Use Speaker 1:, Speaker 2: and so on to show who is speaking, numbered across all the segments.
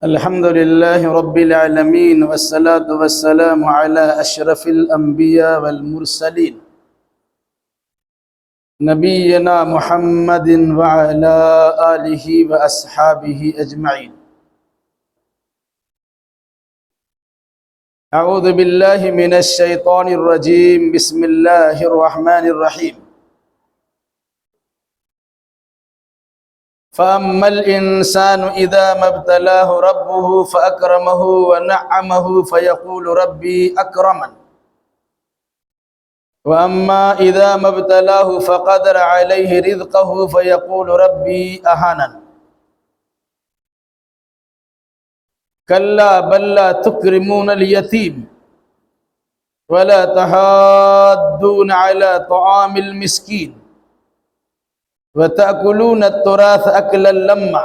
Speaker 1: الحمد لله رب العالمين والصلاة والسلام على أشرف الأنبياء والمرسلين نبينا محمد وعلى آله وأصحابه أجمعين. أعوذ بالله من الشيطان الرجيم. بسم الله الرحمن الرحيم. فأما الإنسان إذا ما ابتلاه ربه فأكرمه ونعمه فيقول ربي أكرمن وأما إذا ما ابتلاه فقدر عليه رزقه فيقول ربي أهانن كلا بل لا تكرمون اليتيم ولا تحاضون على طعام المسكين وَتَأْكُلُونَ التُّرَاثَ أَكْلًا لَمًّا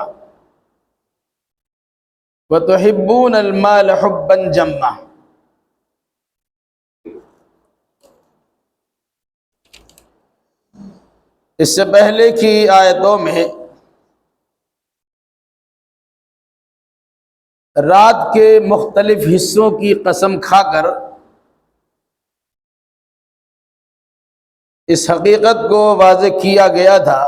Speaker 1: وَتُحِبُّونَ الْمَالَ حُبًّا جَمًّا. اس سے پہلے کی آیتوں میں رات کے مختلف حصوں کی قسم کھا کر اس حقیقت کو واضح کیا گیا تھا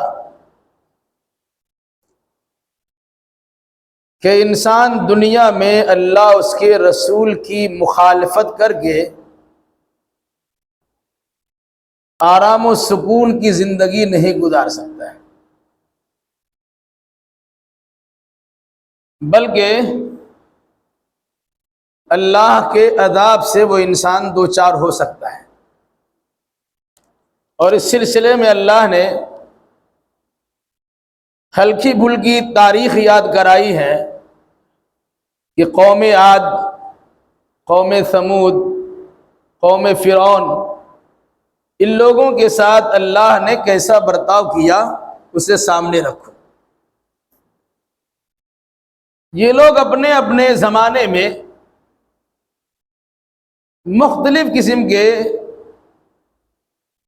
Speaker 1: کہ انسان دنیا میں اللہ اس کے رسول کی مخالفت کر کے آرام و سکون کی زندگی نہیں گزار سکتا ہے، بلکہ اللہ کے عذاب سے وہ انسان دوچار ہو سکتا ہے۔ اور اس سلسلے میں اللہ نے ہلکی بھلکی تاریخ یاد کرائی ہے کہ قوم عاد، قوم ثمود، قوم فرعون، ان لوگوں کے ساتھ اللہ نے کیسا برتاؤ کیا اسے سامنے رکھو۔ یہ لوگ اپنے اپنے زمانے میں مختلف قسم کے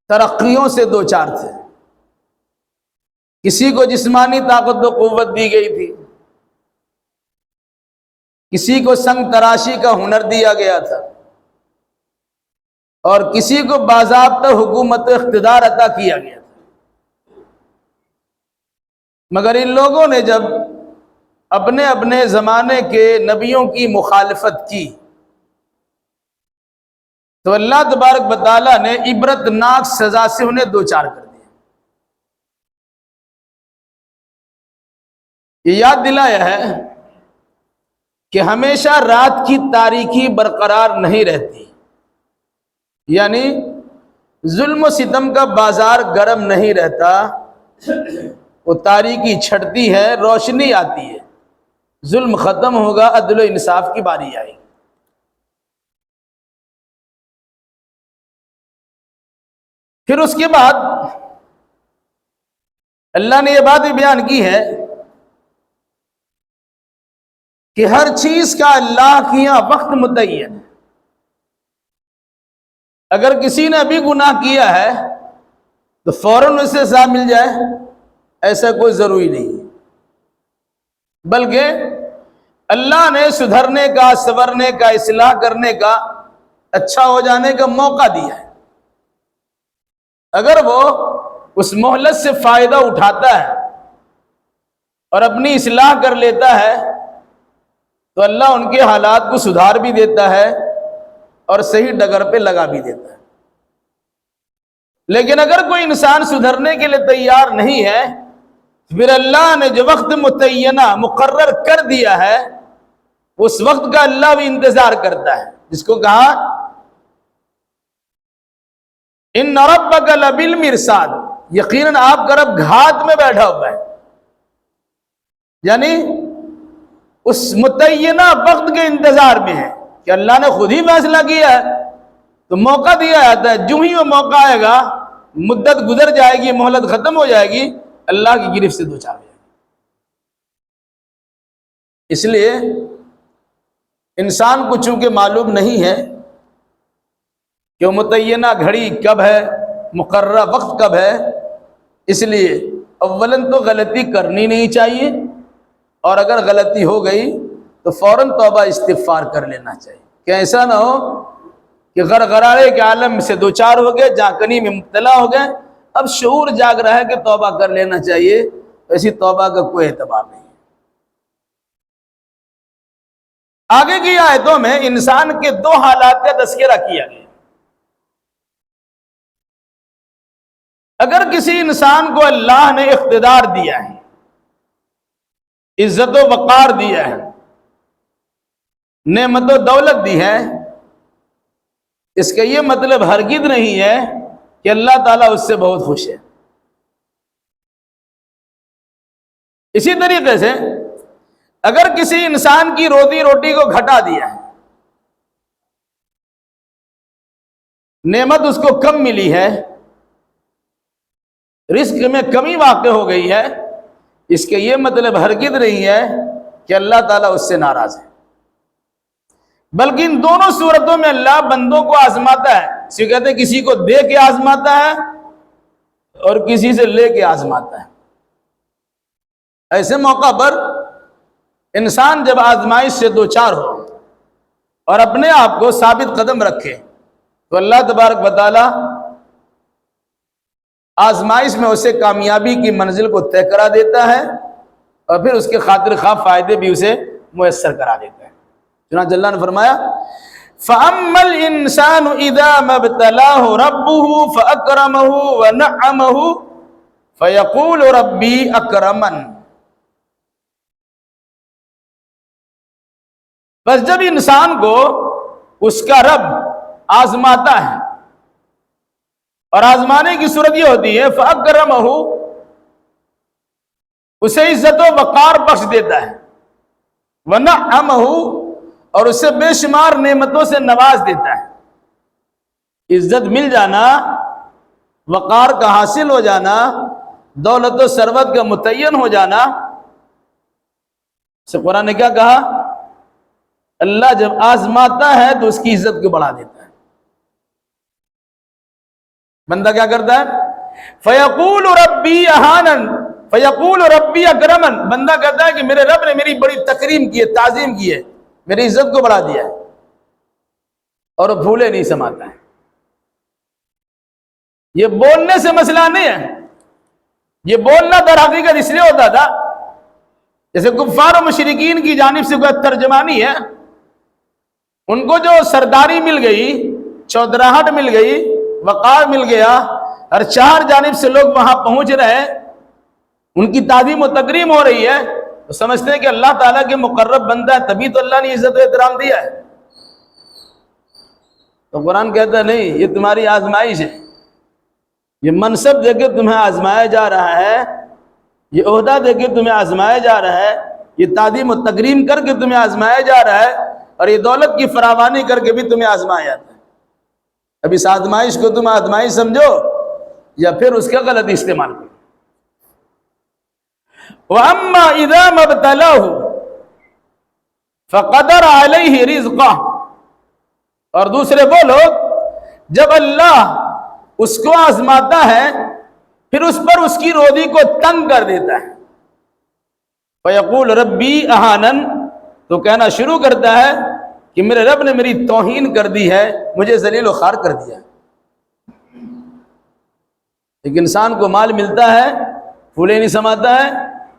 Speaker 1: ترقیوں سے دوچار تھے۔ کسی کو جسمانی طاقت و قوت دی گئی تھی، کسی کو سنگ تراشی کا ہنر دیا گیا تھا، اور کسی کو باضابطہ حکومت و اقتدار عطا کیا گیا تھا۔ مگر ان لوگوں نے جب اپنے اپنے زمانے کے نبیوں کی مخالفت کی تو اللہ تبارک و تعالیٰ نے عبرتناک سزا سے انہیں دوچار کر دیا۔ یہ یاد دلایا ہے کہ ہمیشہ رات کی تاریکی برقرار نہیں رہتی، یعنی ظلم و ستم کا بازار گرم نہیں رہتا، وہ تاریکی چھٹتی ہے، روشنی آتی ہے، ظلم ختم ہوگا، عدل و انصاف کی باری آئے گی۔ پھر اس کے بعد اللہ نے یہ بات بھی بیان کی ہے کہ ہر چیز کا اللہ کے یہاں وقت متعین ہے۔ اگر کسی نے ابھی گناہ کیا ہے تو فوراً اسے سزا مل جائے ایسا کوئی ضروری نہیں ہے، بلکہ اللہ نے سدھرنے کا، سنورنے کا، اصلاح کرنے کا، اچھا ہو جانے کا موقع دیا ہے۔ اگر وہ اس مہلت سے فائدہ اٹھاتا ہے اور اپنی اصلاح کر لیتا ہے تو اللہ ان کے حالات کو سدھار بھی دیتا ہے اور صحیح ڈگر پہ لگا بھی دیتا ہے۔ لیکن اگر کوئی انسان سدھرنے کے لیے تیار نہیں ہے، پھر اللہ نے جو وقت متعینہ مقرر کر دیا ہے اس وقت کا اللہ بھی انتظار کرتا ہے، جس کو کہا ان ربک لبالمرصاد، یقیناً آپ کا رب گھات میں بیٹھا ہوا ہے، یعنی اس متعینہ وقت کے انتظار میں ہے کہ اللہ نے خود ہی فیصلہ کیا ہے تو موقع دیا جاتا ہے۔ جو ہی وہ موقع آئے گا، مدت گزر جائے گی، مہلت ختم ہو جائے گی، اللہ کی گرفت سے دوچار ہو جائے گی۔ اس لیے انسان کو چونکہ معلوم نہیں ہے کہ متعینہ گھڑی کب ہے، مقررہ وقت کب ہے، اس لیے اولاً تو غلطی کرنی نہیں چاہیے، اور اگر غلطی ہو گئی تو فوراً توبہ استغفار کر لینا چاہیے کہ ایسا نہ ہو کہ غرغرارے کے عالم سے دو چار ہو گئے، جانکنی میں مبتلا ہو گئے، اب شعور جاگ رہا ہے کہ توبہ کر لینا چاہیے، ایسی توبہ کا کوئی اعتبار نہیں۔ آگے کی آیتوں میں انسان کے دو حالات کا تذکرہ کیا گیا۔ اگر کسی انسان کو اللہ نے اقتدار دیا ہے، عزت و وقار دیا ہے، نعمت و دولت دی ہے، اس کا یہ مطلب ہرگز نہیں ہے کہ اللہ تعالیٰ اس سے بہت خوش ہے۔ اسی طریقے سے اگر کسی انسان کی روزی روٹی کو گھٹا دیا ہے، نعمت اس کو کم ملی ہے، رزق میں کمی واقع ہو گئی ہے، اس کے یہ مطلب ہرگز نہیں ہے کہ اللہ تعالیٰ اس سے ناراض ہے، بلکہ ان دونوں صورتوں میں اللہ بندوں کو آزماتا ہے۔ اسے کہتے ہیں کسی کو دے کے آزماتا ہے اور کسی سے لے کے آزماتا ہے۔ ایسے موقع پر انسان جب آزمائش سے دوچار ہو اور اپنے آپ کو ثابت قدم رکھے تو اللہ تبارک و تعالی آزمائش میں اسے کامیابی کی منزل کو طے کرا دیتا ہے اور پھر اس کے خاطر خواہ فائدے بھی اسے میسر کرا دیتا ہے۔ چنانچہ اللہ نے فرمایا فَأَمَّا الْإِنسَانُ إِذَا مَا ابْتَلَاهُ رَبُّهُ فَأَكْرَمَهُ وَنَعَّمَهُ فَيَقُولُ رَبِّي أَكْرَمَنِ۔ بس جب انسان کو اس کا رب آزماتا ہے، اور آزمانے کی صورت یہ ہوتی ہے فَأَكْرَمَهُ، اسے عزت و وقار بخش دیتا ہے، وَنَعَّمَهُ، اور اسے بے شمار نعمتوں سے نواز دیتا ہے۔ عزت مل جانا، وقار کا حاصل ہو جانا، دولت و ثروت کا متعین ہو جانا، سے قرآن نے کیا کہا؟ اللہ جب آزماتا ہے تو اس کی عزت کو بڑھا دیتا ہے۔ بندہ کیا کرتا ہے؟ فَيَقُولُ رَبِّي أَهَانَنِ فَيَقُولُ رَبِّي أَكْرَمَنِ، بندہ کہتا ہے کہ میرے رب نے میری بڑی تکریم کی ہے، تعظیم کی ہے، میری عزت کو بڑھا دیا ہے، اور وہ بھولے نہیں سماتا ہے۔ یہ بولنے سے مسئلہ نہیں ہے، یہ بولنا در حقیقت اس لیے ہوتا تھا جیسے کفار و مشرکین کی جانب سے کوئی ترجمانی ہے، ان کو جو سرداری مل گئی، چودراہٹ مل گئی، وقار مل گیا، ہر چار جانب سے لوگ وہاں پہنچ رہے ہیں، ان کی تعظیم و تکریم ہو رہی ہے، تو سمجھتے ہیں کہ اللہ تعالیٰ کے مقرب بندہ ہے، تبھی تو اللہ نے عزت و احترام دیا ہے۔ تو قرآن کہتا ہے نہیں، یہ تمہاری آزمائش ہے، یہ منصب دے کے تمہیں آزمایا جا رہا ہے، یہ عہدہ دے کے تمہیں آزمایا جا رہا ہے، یہ تعظیم و تکریم کر کے تمہیں آزمایا جا رہا ہے، اور یہ دولت کی فراوانی کر کے بھی تمہیں آزمایا جاتا ہے۔ اب اس آزمائش کو تم آزمائش سمجھو یا پھر اس کا غلط استعمال کرو۔ وَأَمَّا إِذَا مَا ابْتَلَاهُ فَقَدَرَ عَلَيْهِ رِزْقَهُ، اور دوسرے وہ لوگ جب اللہ اس کو آزماتا ہے پھر اس پر اس کی روزی کو تنگ کر دیتا ہے، فَيَقُولُ رَبِّي أَهَانَنِ، تو کہنا شروع کرتا ہے کہ میرے رب نے میری توہین کر دی ہے، مجھے ذلیل و خوار کر دیا۔ ایک انسان کو مال ملتا ہے، پھولے نہیں سماتا ہے،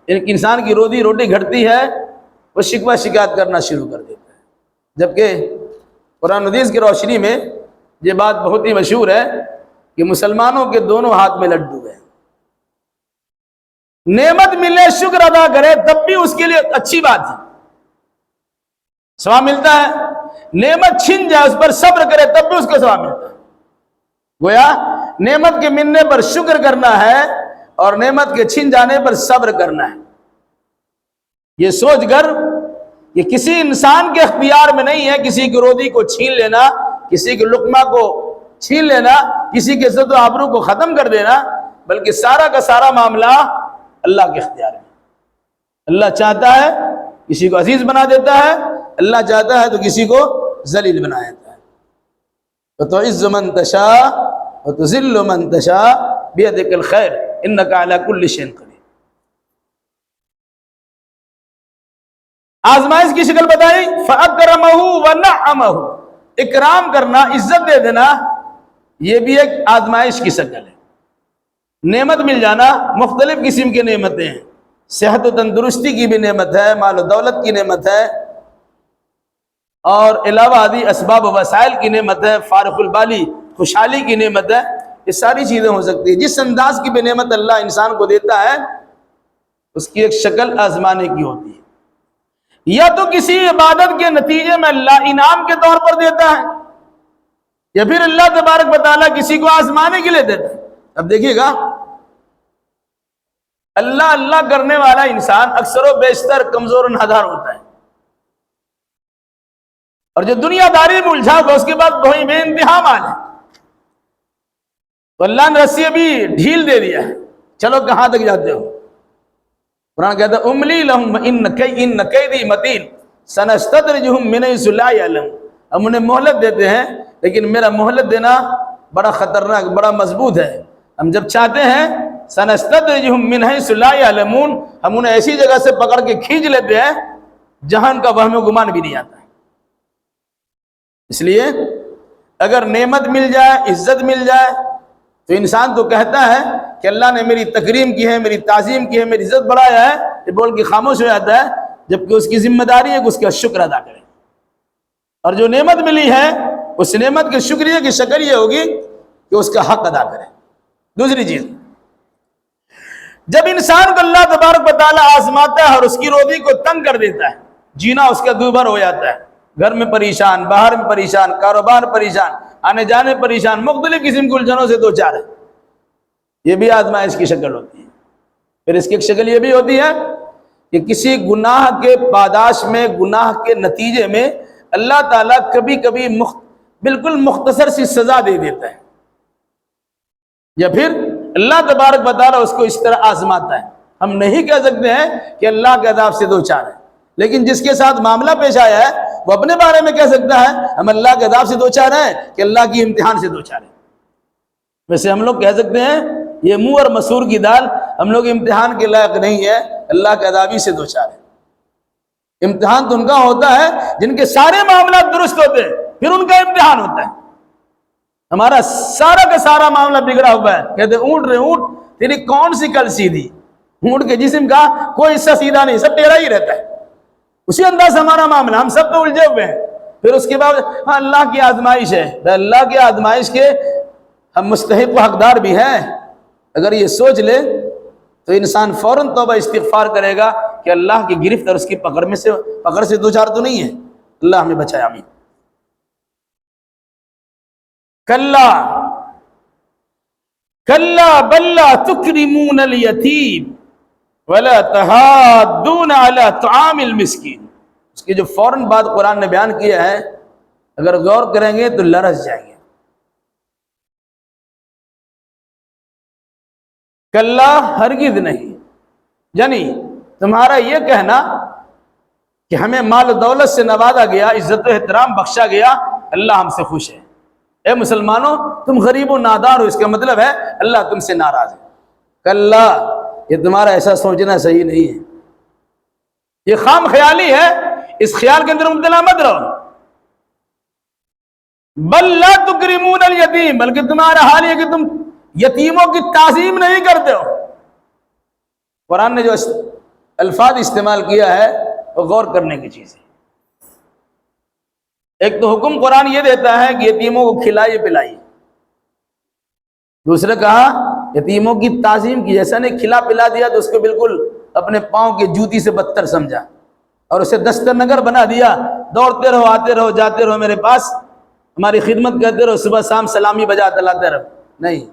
Speaker 1: ایک انسان کی روزی روٹی گھٹتی ہے، وہ شکوہ شکایت کرنا شروع کر دیتا ہے۔ جبکہ قرآن حدیث کی روشنی میں یہ بات بہت ہی مشہور ہے کہ مسلمانوں کے دونوں ہاتھ میں لڈو ہے، نعمت ملے شکر ادا کرے تب بھی اس کے لیے اچھی بات ہے، ثواب ملتا ہے، نعمت چھن جائے اس پر صبر کرے تب بھی اس کو ثواب ملتا ہے۔ گویا نعمت کے ملنے پر شکر کرنا ہے اور نعمت کے چھن جانے پر صبر کرنا ہے۔ یہ سوچ کر یہ کسی انسان کے اختیار میں نہیں ہے کسی کی روزی کو چھین لینا، کسی کے لقمہ کو چھین لینا، کسی کے عزت و آبرو کو ختم کر دینا، بلکہ سارا کا سارا معاملہ اللہ کے اختیار میں۔ اللہ چاہتا ہے کسی کو عزیز بنا دیتا ہے، اللہ چاہتا ہے تو کسی کو ذلیل بنا دیتا ہے۔ وَتُعِزُّ مَن تَشَاءُ وَتُذِلُّ مَن تَشَاءُ بِيَدِكَ الْخَيْرُ إِنَّكَ عَلَى كُلِّ شَيْءٍ قَدِيرٌ۔ آزمائش کی شکل بتائی، فَأَكْرَمَهُ وَنَعَّمَهُ، اکرام کرنا، عزت دے دینا، یہ بھی ایک آزمائش کی شکل ہے۔ نعمت مل جانا، مختلف قسم کی نعمتیں ہیں، صحت و تندرستی کی بھی نعمت ہے، مال و دولت کی نعمت ہے، اور علاوہ ازیں اسباب و وسائل کی نعمت ہے، فارغ البالی خوشحالی کی نعمت ہے، یہ ساری چیزیں ہو سکتی ہیں۔ جس انداز کی بھی نعمت اللہ انسان کو دیتا ہے اس کی ایک شکل آزمانے کی ہوتی ہے۔ یا تو کسی عبادت کے نتیجے میں اللہ انعام کے طور پر دیتا ہے، یا پھر اللہ تبارک و تعالیٰ کسی کو آزمانے کے لیے دیتا ہے۔ اب دیکھیے گا، اللہ اللہ کرنے والا انسان اکثر و بیشتر کمزور و نادار ہوتا ہے، اور جو دنیا داری میں الجھا ہوا اس کے بعد وہی بے انتہا مال ہے، تو اللہ نے رسی ابھی ڈھیل دے دیا ہے، چلو کہاں تک جاتے ہو؟ قرآن کہتا ہے املی لہم ان کیدی متین سنستدرجہم من حیث لا یعلمون، ہم انہیں مہلت دیتے ہیں لیکن میرا مہلت دینا بڑا خطرناک، بڑا مضبوط ہے۔ ہم جب چاہتے ہیں سنستدرجہم من حیث لا یعلمون، ہم انہیں ایسی جگہ سے پکڑ کے کھینچ لیتے ہیں جہاں ان کا وہم و گمان بھی نہیں آتا ہے۔ اس لیے اگر نعمت مل جائے، عزت مل جائے، تو انسان تو کہتا ہے کہ اللہ نے میری تکریم کی ہے، میری تعظیم کی ہے، میری عزت بڑھایا ہے، یہ بول کے خاموش ہو جاتا ہے، جبکہ اس کی ذمہ داری ہے کہ اس کا شکر ادا کرے، اور جو نعمت ملی ہے اس نعمت کے شکریہ کی شکل یہ ہوگی کہ اس کا حق ادا کرے۔ دوسری چیز، جب انسان کو اللہ تبارک و تعالیٰ آزماتا ہے اور اس کی روزی کو تنگ کر دیتا ہے، جینا اس کا دوبھر ہو جاتا ہے، گھر میں پریشان، باہر میں پریشان، کاروبار پریشان، آنے جانے پریشان، مختلف قسم کی الجھنوں سے دو چار ہے، یہ بھی آزمائش کی شکل ہوتی ہے۔ پھر اس کی ایک شکل یہ بھی ہوتی ہے کہ کسی گناہ کے پاداش میں، گناہ کے نتیجے میں اللہ تعالیٰ کبھی کبھی بالکل مختصر سی سزا دے دیتا ہے، یا پھر اللہ تبارک و تعالیٰ اس کو اس طرح آزماتا ہے۔ ہم نہیں کہہ سکتے ہیں کہ اللہ کے عذاب سے دو چار ہے، لیکن جس کے ساتھ معاملہ پیش آیا ہے وہ اپنے بارے میں کہہ سکتا ہے ہم اللہ کے عذاب سے دو چار ہیں کہ اللہ کی امتحان سے دو چار ہیں۔ ویسے ہم لوگ کہہ سکتے ہیں یہ منہ اور مسور کی دال، ہم لوگ امتحان کے لائق نہیں ہے، اللہ کے عذابی سے دو چار ہیں۔ امتحان تو ان کا ہوتا ہے جن کے سارے معاملات درست ہوتے ہیں، پھر ان کا امتحان ہوتا ہے۔ ہمارا سارا کا سارا معاملہ بگڑا ہوا ہے، کہتے ہیں اونٹ رے اونٹ تیری کون سی کل سیدھی، اونٹ کے جسم کا کوئی حصہ سیدھا نہیں، سب ٹیڑھا ہی رہتا ہے، اسی انداز ہمارا معاملہ، ہم سب تو الجھے ہوئے ہیں۔ پھر اس کے بعد ہاں اللہ کی آزمائش ہے، اللہ کی آزمائش کے ہم مستحق و حقدار بھی ہیں۔ اگر یہ سوچ لے تو انسان فوراً توبہ استغفار کرے گا کہ اللہ کی گرفت اور اس کی پکڑ سے دو چار تو نہیں ہے، اللہ ہمیں بچائے، آمین۔ کلا کلا بل لا تکرمون الیتیم ولا تحاضون علی طعام المسکین، اس کی جو فوراً بعد قرآن نے بیان کیا ہے اگر غور کریں گے تو لرز جائیں گے۔ کلا ہرگز نہیں، یعنی تمہارا یہ کہنا کہ ہمیں مال و دولت سے نوازا گیا، عزت و احترام بخشا گیا، اللہ ہم سے خوش ہے۔ اے مسلمانوں تم غریب و نادار ہو، اس کا مطلب ہے اللہ تم سے ناراض ہے۔ کلا، یہ تمہارا ایسا سوچنا صحیح نہیں ہے، یہ خام خیالی ہے، اس خیال کے اندر مبتلا مت رہو۔ بل لا تکرمون الیتیم، بلکہ تمہارا حال یہ کہ تم یتیموں کی تعظیم نہیں کرتے ہو۔ قرآن نے جو الفاظ استعمال کیا ہے وہ غور کرنے کی چیز ہے۔ ایک تو حکم قرآن یہ دیتا ہے کہ یتیموں کو کھلائیے پلائیے، دوسرے کہا یتیموں کی تعظیم کی، جیسا نے کھلا پلا دیا تو اس کو بالکل اپنے پاؤں کے جوتی سے بدتر سمجھا اور اسے دستر نگر بنا دیا، دوڑتے رہو، آتے رہو، جاتے رہو میرے پاس، ہماری خدمت کرتے رہو، صبح شام سلامی بجاتے لاتے رہو۔ نہیں،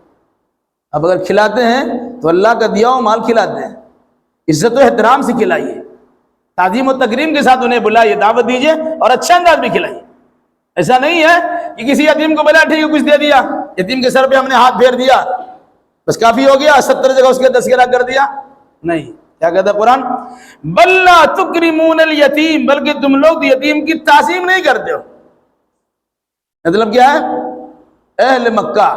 Speaker 1: اب اگر کھلاتے ہیں تو اللہ کا دیا ہوا مال کھلاتے ہیں، عزت و احترام سے کھلائیے، تعظیم و تکریم کے ساتھ انہیں بلائیے، دعوت دیجیے اور اچھا انداز بھی کھلائیے۔ ایسا نہیں ہے کہ کسی یتیم کو بلا ٹھیک ہے کچھ دے دیا، یتیم کے سر پہ ہم نے ہاتھ پھیر دیا بس کافی ہو گیا، 70 جگہ اس کے تذکرہ کر دیا، نہیں۔ کیا کہتا ہے قرآن؟ بل لا تکرمون الیتیم، بلکہ تم لوگ یتیم کی تعظیم نہیں کرتے ہو۔ مطلب کیا ہے؟ اہل مکہ،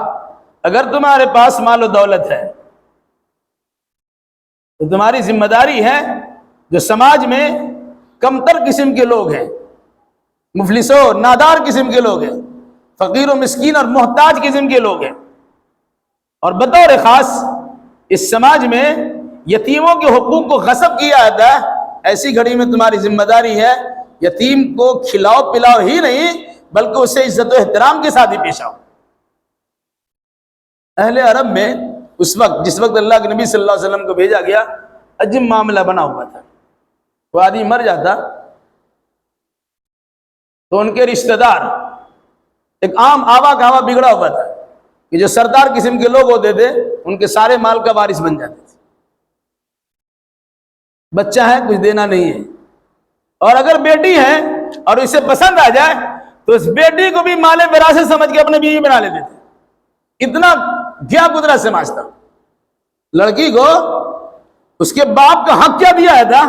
Speaker 1: اگر تمہارے پاس مال و دولت ہے تو تمہاری ذمہ داری ہے جو سماج میں کمتر قسم کے لوگ ہیں، مفلس و نادار قسم کے لوگ ہیں، فقیر و مسکین اور محتاج قسم کے لوگ ہیں۔ اور بطور خاص اس سماج میں یتیموں کے حقوق کو غصب کیا جاتا ہے۔ ایسی گھڑی میں تمہاری ذمہ داری ہے یتیم کو کھلاؤ پلاؤ ہی نہیں بلکہ اسے عزت و احترام کے ساتھ ہی پیش آؤ۔ اہل عرب میں اس وقت جس وقت اللہ کے نبی صلی اللہ علیہ وسلم کو بھیجا گیا عجیب معاملہ بنا ہوا تھا۔ وہ آدمی مر جاتا تو ان کے رشتہ دار، ایک عام آوا کہوا بگڑا ہوا تھا کہ جو سردار قسم کے لوگ ہوتے تھے ان کے سارے مال کا وارث بن جاتے تھے۔ بچہ ہے کچھ دینا نہیں ہے، اور اگر بیٹی ہے اور اسے پسند آ جائے تو اس بیٹی کو بھی مال وراثت سمجھ کے اپنے بیوی بنا لیتے تھے۔ اتنا کیا قدرت سے مانچتا۔ لڑکی کو اس کے باپ کا حق کیا دیا تھا،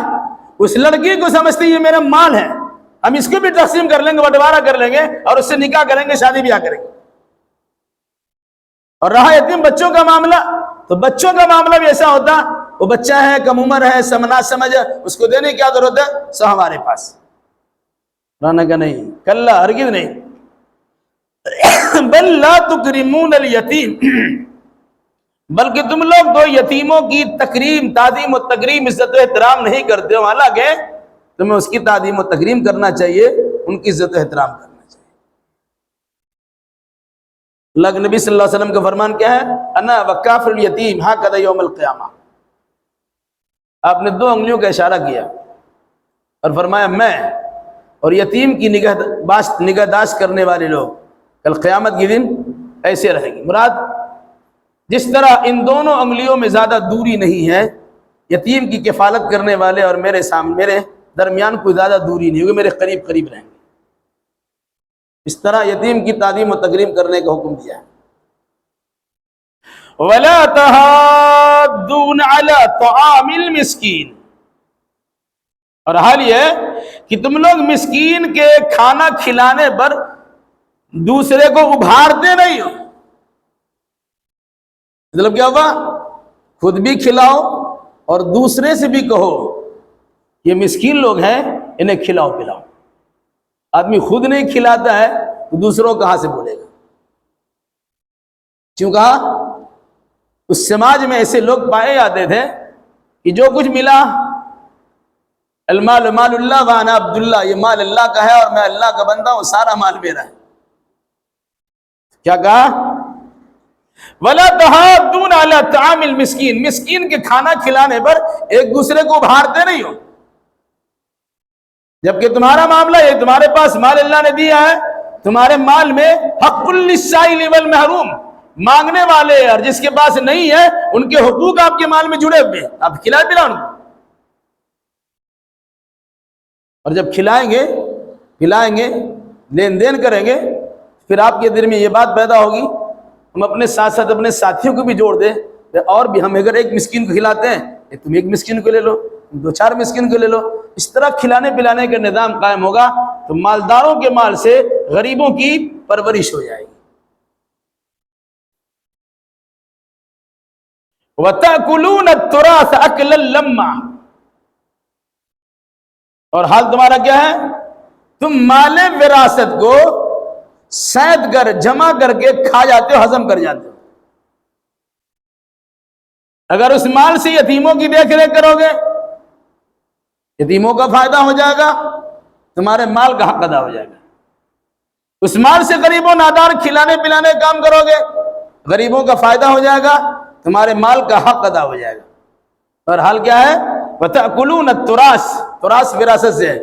Speaker 1: اس لڑکی کو سمجھتے یہ میرا مال ہے، ہم اس کو بھی تقسیم کر لیں گے، بٹوارا کر لیں گے اور اس سے نکاح کریں گے، شادی بیاہ کریں گے۔ اور رہا یتیم بچوں کا معاملہ، تو بچوں کا معاملہ بھی ایسا ہوتا، وہ بچہ ہے کم عمر ہے سمنا سمجھ، اس کو دینے کی کیا ضرورت ہے، سو ہمارے پاس رانا کا نہیں، کلا ہرگز نہیں۔ بل لا تکرمون الیتیم، بلکہ تم لوگ تو یتیموں کی تکریم، تعظیم و تکریم، عزت و احترام نہیں کرتے ہو، حالانکہ تمہیں اس کی تعظیم و تکریم کرنا چاہیے، ان کی عزت و احترام کرنا چاہیے۔ اللہ کے نبی صلی اللہ علیہ وسلم کا فرمان کیا ہے، انا وکافر الیتیم ہاکذا یوم القیامہ۔ آپ نے 2 انگلیوں کا اشارہ کیا اور فرمایا میں اور یتیم کی نگہداشت کرنے والے لوگ کل قیامت کے دن ایسے رہیں گے۔ مراد جس طرح ان دونوں انگلیوں میں زیادہ دوری نہیں ہے، یتیم کی کفالت کرنے والے اور میرے درمیان کوئی زیادہ دوری نہیں ہوگی، میرے قریب قریب رہیں گے، اس طرح یتیم کی تعظیم و تکریم کرنے کا حکم دیا ہے۔ وَلَا تَحَاضُّونَ عَلَىٰ طَعَامِ الْمِسْكِينِ، اور حال یہ ہے کہ تم لوگ مسکین کے کھانا کھلانے پر دوسرے کو ابھارتے نہیں ہو۔ مطلب کیا ہوا، خود بھی کھلاؤ اور دوسرے سے بھی کہو یہ مسکین لوگ ہیں انہیں کھلاؤ پلاؤ۔ آدمی خود نہیں کھلاتا ہے تو دوسروں کہاں سے بولے گا؟ کیوں کہا اس سماج میں ایسے لوگ پائے جاتے تھے کہ جو کچھ ملا، المال مال اللہ وانا عبداللہ، یہ مال اللہ کا ہے اور میں اللہ کا بندہ ہوں، سارا مال میرا ہے۔ کیا کہا، وَلَا تَحَاضُّونَ عَلَىٰ طَعَامِ الْمِسْكِينِ، مسکین کے کھانا کھلانے پر ایک دوسرے کو ابھارتے نہیں ہو، جبکہ تمہارا معاملہ یہ تمہارے پاس مال اللہ نے دیا ہے، تمہارے مال میں حق للسائل والمحروم، مانگنے والے اور جس کے پاس نہیں ہے ان کے حقوق آپ کے مال میں جڑے ہوئے ہیں، آپ کھلائے پلاؤ ان کو۔ اور جب کھلائیں گے پلائیں گے لین دین کریں گے پھر آپ کے دل میں یہ بات پیدا ہوگی ہم اپنے ساتھ ساتھ اپنے ساتھیوں کو بھی جوڑ دیں، اور بھی ہم اگر ایک مسکین کو کھلاتے ہیں تم ایک مسکین کو لے لو، 2-4 مسکین کو لے لو، اس طرح کھلانے پلانے کا نظام قائم ہوگا تو مالداروں کے مال سے غریبوں کی پرورش ہو جائے گی۔ وَتَأْكُلُونَ التُّرَاثَ أَكْلًا لَمًّا، اور حال تمہارا کیا ہے، تم مال وراثت کو سید کر جمع کر کے کھا جاتے ہو، ہضم کر جاتے ہو۔ اگر اس مال سے یتیموں کی دیکھ ریکھ کرو گے یتیموں کا فائدہ ہو جائے گا، تمہارے مال کا حق ادا ہو جائے گا۔ اس مال سے غریبوں نادار کھلانے پلانے کام کرو گے، غریبوں کا فائدہ ہو جائے گا، تمہارے مال کا حق ادا ہو جائے گا۔ اور حال کیا ہے، وَتَأْكُلُونَ التُّرَاثَ، تراث وراثت سے ہے،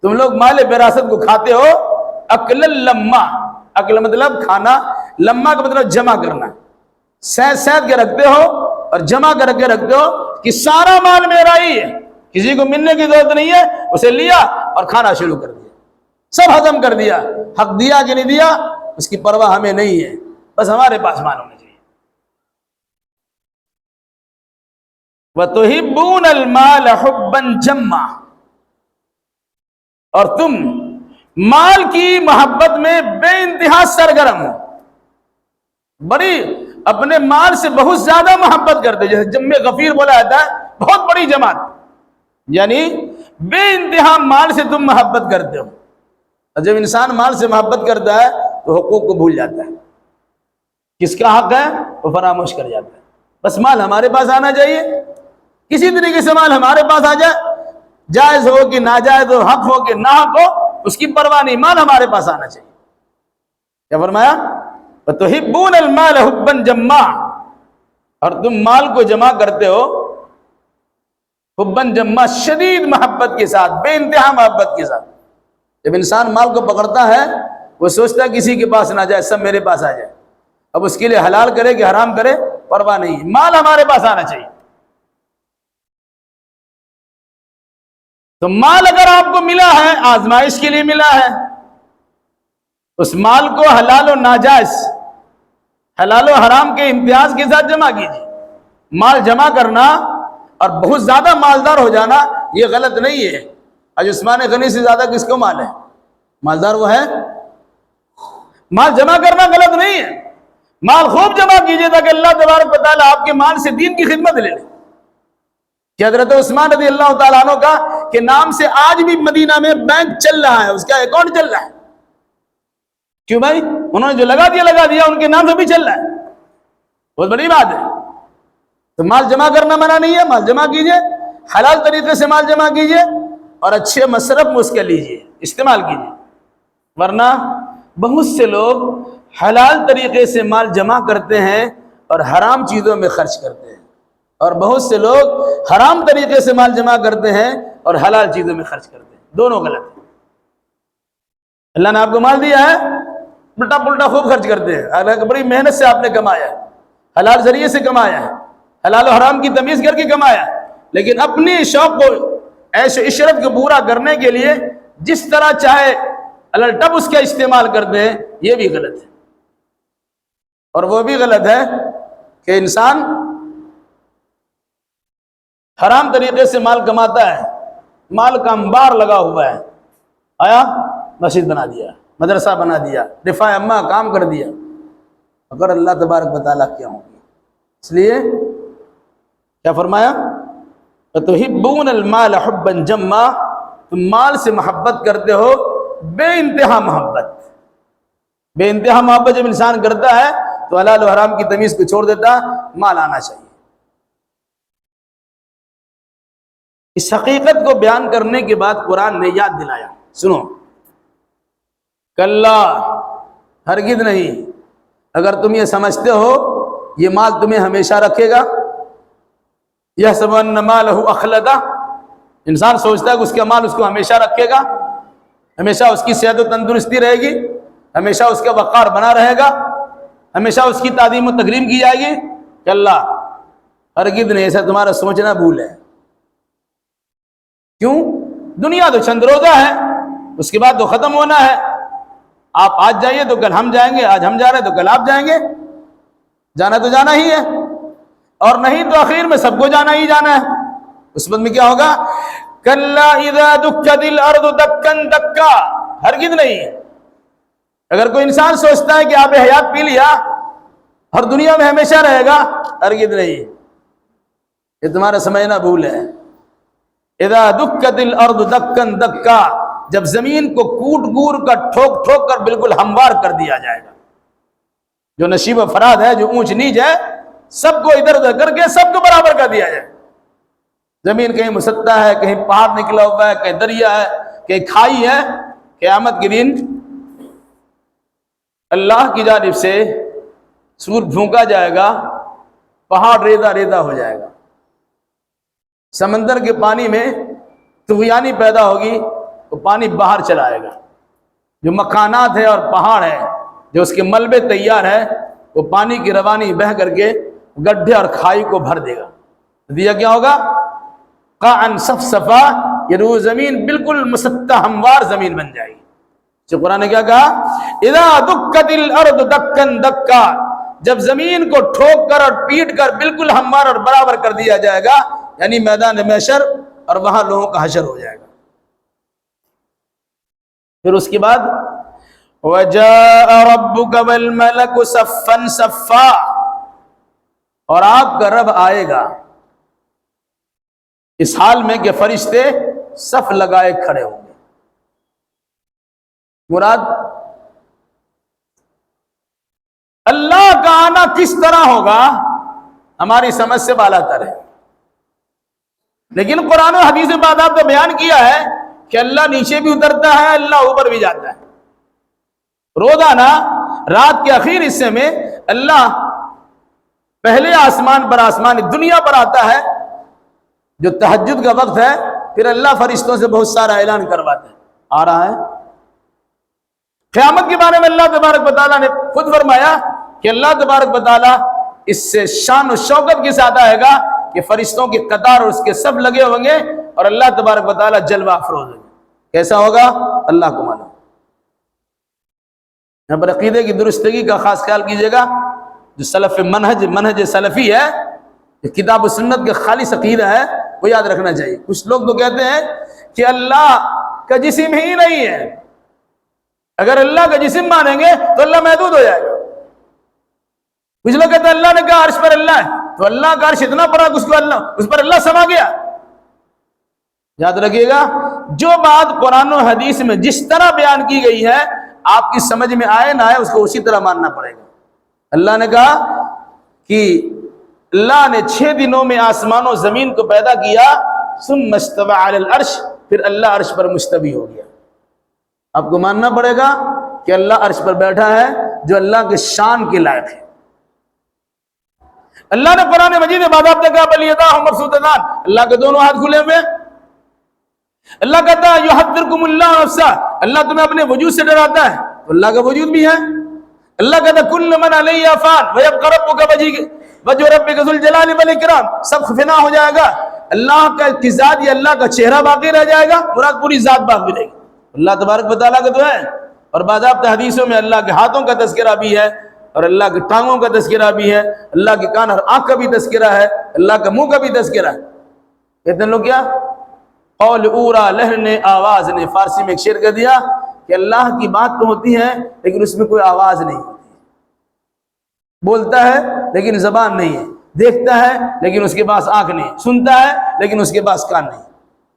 Speaker 1: تم لوگ مال وراثت کو کھاتے ہو، اکل لما، اکل مطلب کھانا، لما کا مطلب جمع کرنا، سید کے رکھتے ہو اور جمع کر کے رکھتے ہو کہ سارا مال میرا ہی ہے، کسی کو ملنے کی ضرورت نہیں ہے، اسے لیا اور کھانا شروع کر دیا، سب ہضم کر دیا، حق دیا کہ نہیں دیا اس کی پرواہ ہمیں نہیں ہے، بس ہمارے پاس مال ہونا چاہیے۔ وَتُحِبُّونَ الْمَالَ حُبًّا جَمًّا، اور تم مال کی محبت میں بے انتہا سرگرم ہو، بڑی اپنے مال سے بہت زیادہ محبت کرتے، جیسے جمع غفیر بولا جاتا ہے، بہت بڑی جماعت، یعنی بے انتہا مال سے تم محبت کرتے ہو، اور جب انسان مال سے محبت کرتا ہے تو حقوق کو بھول جاتا ہے، کس کا حق ہے وہ فراموش کر جاتا ہے۔ بس مال ہمارے پاس آنا چاہیے، کسی طریقے سے مال ہمارے پاس آ جائے، جائز ہو کہ ناجائز ہو، حق ہو کہ ناحق ہو، اس کی پرواہ نہیں، مال ہمارے پاس آنا چاہیے۔ کیا فرمایا؟ وَتُحِبُّونَ الْمَالَ حُبًّا جَمًّا، اور تم مال کو جمع کرتے ہو حبًّا جمّا، شدید محبت کے ساتھ، بے انتہا محبت کے ساتھ۔ جب انسان مال کو پکڑتا ہے وہ سوچتا ہے کسی کے پاس نہ جائے، سب میرے پاس آ جائے، اب اس کے لیے حلال کرے کہ حرام کرے پرواہ نہیں ہے، مال ہمارے پاس آنا چاہیے۔ تو مال اگر آپ کو ملا ہے، آزمائش کے لیے ملا ہے، اس مال کو حلال و ناجائز، حلال و حرام کے امتیاز کے ساتھ جمع کیجیے۔ مال جمع کرنا اور بہت زیادہ مالدار ہو جانا یہ غلط نہیں ہے۔ آج عثمان غنی سے زیادہ کس کو مال ہے؟ مالدار وہ ہے۔ مال جمع کرنا غلط نہیں ہے، مال خوب جمع کیجیے تاکہ اللہ تبارک و تعالیٰ آپ کے مال سے دین کی خدمت لے لے۔ کہ حضرت عثمان رضی اللہ تعالیٰ عنہ کا کہ نام سے آج بھی مدینہ میں بینک چل رہا ہے، اس کا اکاؤنٹ چل رہا ہے۔ کیوں بھائی؟ انہوں نے جو لگا دیا ان کے نام سے بھی چل رہا ہے، بہت بڑی بات ہے۔ تو مال جمع کرنا منع نہیں ہے، مال جمع کیجئے، حلال طریقے سے مال جمع کیجئے اور اچھے مصرف میں اس کا لیجئے، استعمال کیجئے۔ ورنہ بہت سے لوگ حلال طریقے سے مال جمع کرتے ہیں اور حرام چیزوں میں خرچ کرتے ہیں، اور بہت سے لوگ حرام طریقے سے مال جمع کرتے ہیں اور حلال چیزوں میں خرچ کرتے ہیں، دونوں غلط ہیں۔ اللہ نے آپ کو مال دیا ہے، الٹا پلٹا خوب خرچ کرتے ہیں، حالانکہ بڑی محنت سے آپ نے کمایا ہے، حلال ذریعے سے کمایا ہے، حلال و حرام کی تمیز کر کے کمایا ہے، لیکن اپنی شوق کو، عیش و عشرت کو پورا کرنے کے لیے جس طرح چاہے الٹب اس کا استعمال کرتے ہیں، یہ بھی غلط ہے۔ اور وہ بھی غلط ہے کہ انسان حرام طریقے سے مال کماتا ہے، مال کا انبار لگا ہوا ہے، آیا مسجد بنا دیا، مدرسہ بنا دیا، رفاع امہ کام کر دیا، اگر اللہ تبارک و تعالیٰ کیا ہوگی؟ اس لیے کیا فرمایا؟ وَتُحِبُّونَ الْمَالَ حُبًّا جَمًّا، تم مال سے محبت کرتے ہو بے انتہا محبت۔ بے انتہا محبت جب انسان کرتا ہے تو حلال و حرام کی تمیز کو چھوڑ دیتا، مال آنا چاہیے۔ اس حقیقت کو بیان کرنے کے بعد قرآن نے یاد دلایا، سنو، کلا، ہرگز نہیں، اگر تم یہ سمجھتے ہو یہ مال تمہیں ہمیشہ رکھے گا، یحسب ان مالہ اخلدہ، انسان سوچتا ہے کہ اس کا مال اس کو ہمیشہ رکھے گا، ہمیشہ اس کی صحت و تندرستی رہے گی، ہمیشہ اس کا وقار بنا رہے گا، ہمیشہ اس کی تعظیم و تکریم کی جائے گی، کہ اللہ ہرگز نہیں، ایسا تمہارا سوچنا بھول ہے۔ کیوں؟ دنیا تو چند روزہ ہے، اس کے بعد تو ختم ہونا ہے، آپ آج جائیے تو کل ہم جائیں گے، آج ہم جا رہے ہیں تو کل آپ جائیں گے، جانا تو جانا ہی ہے، اور نہیں تو آخر میں سب کو جانا ہی جانا ہے۔ اس وقت میں کیا ہوگا؟ کلا اذا دکت الارض دکا دکا، ہرگز نہیں، اگر کوئی انسان سوچتا ہے کہ آپ حیات پی لیا اور دنیا میں ہمیشہ رہے گا، ہرگز نہیں، یہ تمہارا سمجھنا بھول ہے۔ اذا دکت الارض دکا دکا، جب زمین کو کوٹ گور کر، ٹھوک ٹھوک کر بالکل ہموار کر دیا جائے گا، جو نشیب و فراد ہے، جو اونچ نیچ ہے، سب کو ادھر ادھر کر کے سب کو برابر کر دیا جائے۔ زمین کہیں مسطح ہے، کہیں پہاڑ نکلا ہوا ہے، کہیں دریا ہے، کہیں کھائی ہے، قیامت کے دن اللہ کی جانب سے سور پھونکا جائے گا، پہاڑ ریزہ ریزہ ہو جائے گا، سمندر کے پانی میں طغیانی پیدا ہوگی، وہ پانی باہر چلا آئے گا، جو مکانات ہے اور پہاڑ ہے، جو اس کے ملبے تیار ہے، وہ پانی کی روانی بہہ کر کے گڈھے اور کھائی کو بھر دے گا، دیا کیا ہوگا؟ قاعن صفصفا، یہ وہ زمین بالکل مسطح ہموار زمین بن جائے گی۔ جو قرآن نے کیا کہا؟ اذا دکت الارض دکا دکا، جب زمین کو ٹھوک کر اور پیٹ کر بالکل ہموار اور برابر کر دیا جائے گا، یعنی میدان محشر، اور وہاں لوگوں کا حشر ہو جائے گا۔ پھر اس کے بعد وَجَاءَ رَبُّكَ وَالْمَلَكُ صَفًّا صَفًّا، اور آپ کا رب آئے گا اس حال میں کہ فرشتے صف لگائے کھڑے ہوں گے۔ مراد اللہ کا آنا کس طرح ہوگا ہماری سمجھ سے بالا تر ہے، لیکن قرآن و حدیث میں بعد آپ نے بیان کیا ہے کہ اللہ نیچے بھی اترتا ہے، اللہ اوپر بھی جاتا ہے۔ روزانہ رات کے آخر حصے میں اللہ پہلے آسمان پر، آسمان دنیا پر آتا ہے، جو تہجد کا وقت ہے، پھر اللہ فرشتوں سے بہت سارا اعلان کرواتا ہے آ رہا ہے۔ قیامت کے بارے میں اللہ تبارک و تعالیٰ نے خود فرمایا کہ اللہ تبارک و تعالیٰ اس سے شان و شوکت کے ساتھ آئے گا کہ فرشتوں کی قطار اور اس کے سب لگے ہوں گے، اور اللہ تبارک و تعالیٰ جلوہ افروز ہوگا۔ کیسا ہوگا اللہ کو معلوم۔ یہاں پر عقیدے کی درستگی کا خاص خیال کیجئے گا۔ جو سلف منہج سلفی ہے، کتاب و سنت کا خالص عقیدہ ہے، وہ یاد رکھنا چاہیے۔ کچھ لوگ تو کہتے ہیں کہ اللہ کا جسم ہی نہیں ہے، اگر اللہ کا جسم مانیں گے تو اللہ محدود ہو جائے گا۔ کچھ لوگ کہتے ہیں اللہ نے کہا عرش پر اللہ ہے، تو اللہ کا عرش اتنا بڑا اس پر اللہ سما گیا۔ یاد رکھیے گا، جو بات قرآن و حدیث میں جس طرح بیان کی گئی ہے، آپ کی سمجھ میں آئے نہ آئے، اس کو اسی طرح ماننا پڑے گا۔ اللہ نے کہا کہ اللہ نے 6 دنوں میں آسمان و زمین کو پیدا کیا، ثم استوى علی العرش، پھر اللہ عرش پر مستوی ہو گیا۔ آپ کو ماننا پڑے گا کہ اللہ عرش پر بیٹھا ہے، جو اللہ کے شان کے لائق ہے۔ اللہ نے قرآن مجید میں باضابطہ کہا بل یداہ مبسوطتان، اللہ کے دونوں ہاتھ کھلے ہوئے۔ اللہ کہتا ہے یحذرکم اللہ نفسہ، اللہ تمہیں اپنے وجود سے ڈراتا ہے، تو اللہ کا وجود بھی ہے۔ اللہ کہتا ہے کل من علیہ فان ویبقی ربک وجہ ربک ذو الجلال والاکرام، سب فنا ہو جائے گا، اللہ کا ذات یا اللہ کا چہرہ باقی رہ جائے گا، مراد پوری ذات باقی رہے گی۔ اللہ تبارک و تعالیٰ کا تو ہے، اور باضابطہ حدیثوں میں اللہ کے ہاتھوں کا تذکرہ بھی ہے، اور اللہ کی ٹانگوں کا تذکرہ بھی ہے، اللہ کے کان اور آنکھ کا بھی تذکرہ ہے، اللہ کا منہ کا بھی تذکرہ ہے۔ کہتے ہیں لوگ کیا قول اورا لہن آواز نے، فارسی میں ایک شعر کہہ دیا کہ اللہ کی بات تو ہوتی ہے لیکن اس میں کوئی آواز نہیں ہوتی، بولتا ہے لیکن زبان نہیں ہے، دیکھتا ہے لیکن اس کے پاس آنکھ نہیں، سنتا ہے لیکن اس کے پاس کان نہیں۔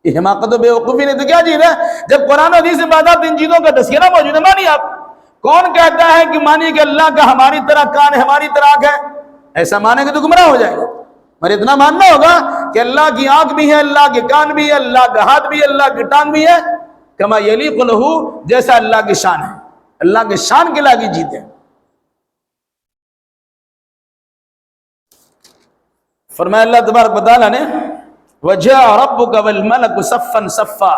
Speaker 1: یہ حماقت و بیوقوفی نہیں تو کیا چیز ہے؟ جب قرآن و حدیث میں باضابطہ ان چیزوں کا تذکرہ موجود ہے، مانیے آپ۔ کون کہتا ہے کہ مانیے کہ اللہ کا ہماری طرح کان ہے، ہماری طرح آنکھ ہے؟ ایسا مانیں گے تو گمراہ ہو جائے گا۔ مگر اتنا ماننا ہوگا کہ اللہ کی آنکھ بھی ہے، اللہ کے کان بھی ہے، اللہ کا ہاتھ بھی ہے، اللہ کی ٹانگ بھی ہے، کما یلیق لہ، جیسا اللہ کی شان ہے، اللہ کے شان کے لاگی جیتے ہیں۔ فرمایا اللہ تبارک و تعالیٰ نے وَجَاءَ رَبُّكَ وَالْمَلَكُ صَفًّا صَفًّا،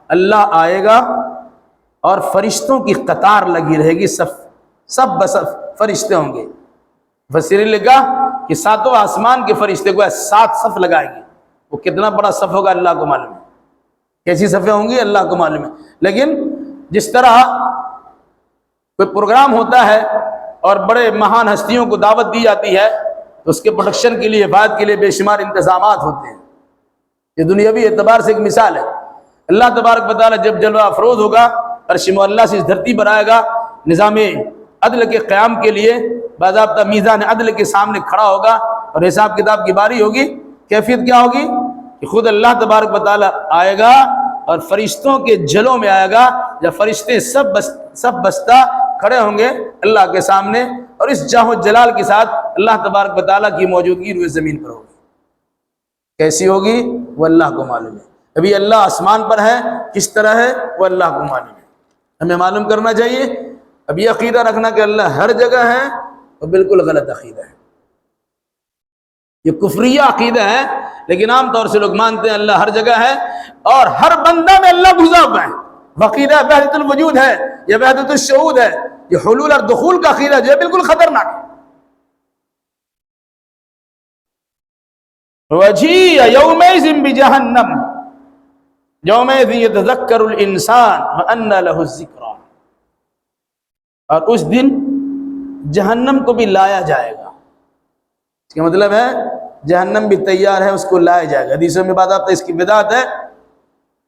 Speaker 1: اللہ آئے گا اور فرشتوں کی قطار لگی رہے گی، سب بصف فرشتے ہوں گے۔ فسیر نے لکھا کہ 7 آسمان کے فرشتے کو 7 صف لگائیں گے۔ وہ کتنا بڑا صف ہوگا اللہ کو معلوم ہے، کیسی صفیں ہوں گی اللہ کو معلوم ہے۔ لیکن جس طرح کوئی پروگرام ہوتا ہے اور بڑے مہان ہستیوں کو دعوت دی جاتی ہے تو اس کے پروڈکشن کے لیے، حفاظت کے لیے بے شمار انتظامات ہوتے ہیں۔ یہ دنیاوی اعتبار سے ایک مثال ہے۔ اللہ تبارک و تعالیٰ جب جلوہ افروز ہوگا، عرش معلیٰ سے اس دھرتی پر آئے گا، نظام عدل کے قیام کے لیے باضابطہ میزان عدل کے سامنے کھڑا ہوگا اور حساب کتاب کی باری ہوگی۔ کیفیت کیا ہوگی کہ خود اللہ تبارک و تعالیٰ آئے گا اور فرشتوں کے جلوں میں آئے گا، جب فرشتے سب بستہ کھڑے ہوں گے اللہ کے سامنے، اور اس جاہ و جلال کے ساتھ اللہ تبارک و تعالیٰ کی موجودگی روئے زمین پر ہوگی۔ کیسی ہوگی وہ اللہ کو معلوم ہے۔ ابھی اللہ آسمان پر ہے، کس طرح ہے وہ اللہ کو معلوم ہے، ہمیں معلوم کرنا چاہیے۔ اب یہ عقیدہ رکھنا کہ اللہ ہر جگہ ہے، وہ بالکل غلط عقیدہ ہے، یہ کفریہ عقیدہ ہے۔ لیکن عام طور سے لوگ مانتے ہیں اللہ ہر جگہ ہے اور ہر بندہ میں اللہ گھسا ہوا ہے۔ عقیدہ وحدت الوجود ہے، یہ وحدت الشہود ہے، یہ حلول اور دخول کا عقیدہ جو ہے بالکل خطرناک ہے۔ وَجِيءَ يَوْمَئِذٍ بِجَهَنَّمَ يَوْمَئِذٍ يَتَذَكَّرُ الْإِنسَانُ وَأَنَّى لَهُ الذِّكْرَى، اور اس دن جہنم کو بھی لایا جائے گا۔ اس کا مطلب ہے جہنم بھی تیار ہے، اس کو لایا جائے گا۔ حدیثوں میں بات آتا ہے، اس کی بدعت ہے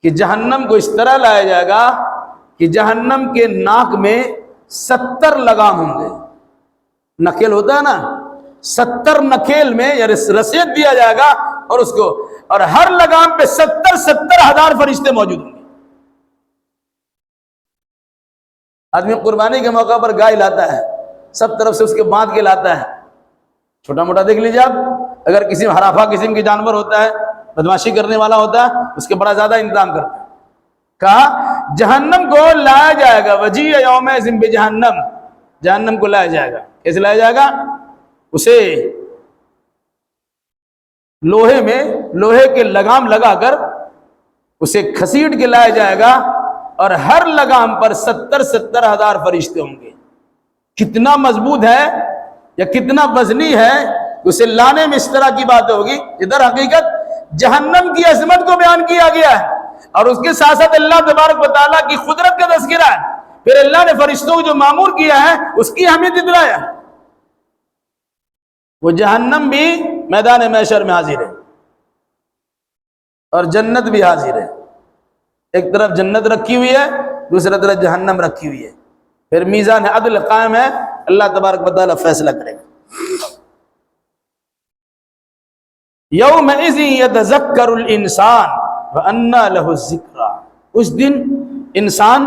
Speaker 1: کہ جہنم کو اس طرح لایا جائے گا کہ جہنم کے ناک میں 70 لگام ہوں گے۔ نکیل ہوتا ہے نا، 70 نکیل میں یا رسید دیا جائے گا، اور اس کو، اور ہر لگام پہ 70,000 فرشتے موجود ہوں گے۔ آدمی قربانی کے موقع پر گائے لاتا ہے، سب طرف سے اس کے باندھ کے لاتا ہے، چھوٹا موٹا دیکھ لیجیے آپ، اگر کسی ہرافا قسم کے جانور ہوتا ہے، بدماشی کرنے والا ہوتا ہے، اس کے بڑا زیادہ انتظام کرتا ہے۔ کہا جہنم کو لایا جائے گا، وجیء یومئذ بجہنم، جہنم کو لایا جائے گا۔ کیسے لایا جائے گا؟ اسے لوہے میں، لوہے کے لگام لگا کر اسے کھسیٹ کے لایا جائے گا، اور ہر لگام پر 70,000 فرشتے ہوں گے۔ کتنا مضبوط ہے یا کتنا وزنی ہے، اسے لانے میں اس طرح کی بات ہوگی۔ ادھر حقیقت جہنم کی عظمت کو بیان کیا گیا ہے، اور اس کے ساتھ ساتھ اللہ تبارک و تعالیٰ کی قدرت کا تذکرہ ہے، پھر اللہ نے فرشتوں کو جو مامور کیا ہے اس کی اہمیت دلایا۔ وہ جہنم بھی میدان محشر میں حاضر ہے، اور جنت بھی حاضر ہے۔ ایک طرف جنت رکھی ہوئی ہے، دوسری طرف جہنم رکھی ہوئی ہے، پھر میزان عدل قائم ہے، اللہ تبارک و تعالیٰ فیصلہ کرے گا۔ یومئذ یتذکر الانسان وانیٰ لہ الذکریٰ، اس دن انسان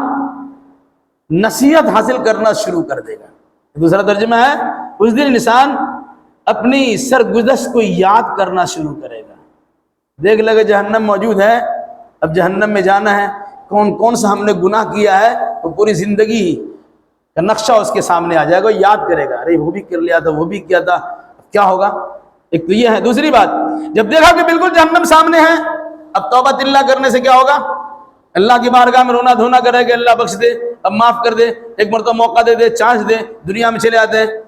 Speaker 1: نصیحت حاصل کرنا شروع کر دے گا۔ دوسرا ترجمہ ہے، اس دن انسان اپنی سرگزشت کو یاد کرنا شروع کرے گا۔ دیکھ لگے جہنم موجود ہے، اب جہنم میں جانا ہے، کون کون سا ہم نے گناہ کیا ہے، وہ پوری زندگی کا نقشہ اس کے سامنے آ جائے گا، یاد کرے گا، ارے وہ بھی کر لیا تھا، وہ بھی کیا تھا، اب کیا ہوگا؟ ایک تو یہ ہے۔ دوسری بات، جب دیکھا کہ بالکل جہنم سامنے ہے، اب توبہ اللہ کرنے سے کیا ہوگا؟ اللہ کی بارگاہ میں رونا دھونا کرے کہ اللہ بخش دے، اب معاف کر دے، ایک مرتبہ موقع دے دے، چانس دے، دنیا میں چلے آتے ہیں۔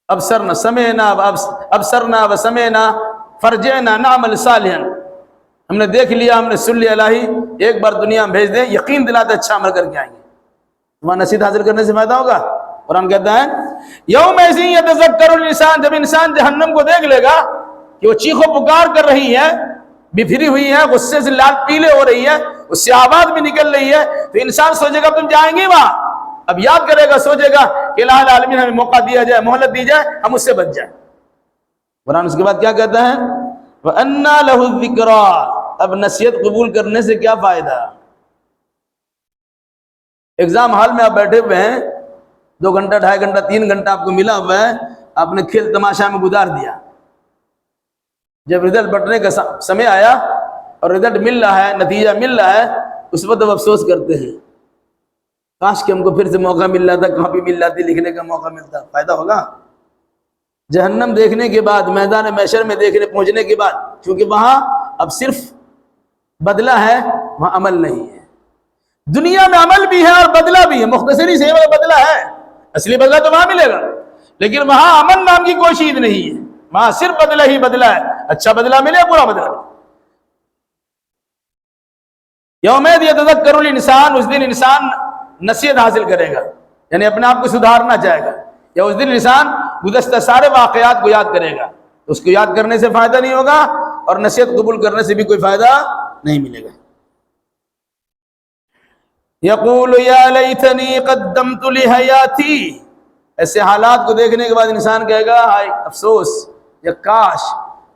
Speaker 1: ابصرنا سمعنا ابصرنا وسمعنا فرجعنا نعمل صالحا، ہم نے دیکھ لیا، ہم نے سن لیا، الہی ایک بار دنیا میں بھیج دے، یقین دلاتے اچھا عمل کر کے آئیں گے۔ وہاں نصیحت حاصل کرنے سے فائدہ ہوگا۔ قرآن کہتا ہے یومئذ یتذکر الانسان، جب انسان جہنم کو دیکھ لے گا کہ وہ چیخ و پکار کر رہی ہے، بپھری ہوئی ہے، غصے سے لال پیلے ہو رہی ہے، اس سے آواز بھی نکل رہی ہے، تو انسان سوچے گا تم جائیں گے وہاں، اب یاد کرے گا، سوچے گا کہ الہ العالمین ہمیں موقع دیا جائے، مہلت دی جائے، ہم اس سے بچ جائیں۔ قرآن اس کے بعد کیا کہتا ہے؟ وَأَنَّا لَهُ الذِّكْرَىٰ، اب نصیحت قبول کرنے سے کیا فائدہ؟ ایگزام ہال میں آپ بیٹھے ہوئے ہیں، 2 گھنٹہ 2.5 گھنٹہ 3 گھنٹہ آپ کو ملا ہوا ہے، آپ نے کھیل تماشا میں گزار دیا، جب رزلٹ بٹنے کا سمے آیا اور رزلٹ مل رہا ہے، نتیجہ مل رہا ہے، اس وقت اب افسوس کرتے ہیں کاش کہ ہم کو پھر سے موقع مل رہا تھا، کاپی مل جاتی، لکھنے کا موقع ملتا، فائدہ ہوگا؟ جہنم دیکھنے کے بعد، میدان محشر میں دیکھنے پہنچنے کے بعد، کیونکہ وہاں اب صرف بدلہ ہے، وہاں عمل نہیں ہے۔ دنیا میں عمل بھی ہے اور بدلہ بھی ہے، مختصری سے بدلہ ہے، اصلی بدلہ تو وہاں ملے گا، لیکن وہاں عمل نام کی کوئی چیز نہیں ہے، وہاں صرف بدلہ ہی بدلہ ہے، اچھا بدلہ ملے، برا بدلہ ملے۔ یومئذ یتذکر الانسان، اس دن انسان نصیحت حاصل کرے گا، یعنی اپنے آپ کو سدھارنا چاہے گا، یا اس دن انسان گزشتہ سارے واقعات کو یاد کرے گا، تو اس کو یاد کرنے سے فائدہ نہیں ہوگا، اور نصیحت قبول کرنے سے بھی کوئی فائدہ نہیں ملے گا۔ یقول یا لیتنی قدمت لحیاتی، ایسے حالات کو دیکھنے کے بعد انسان کہے گا ہائے افسوس، یا کاش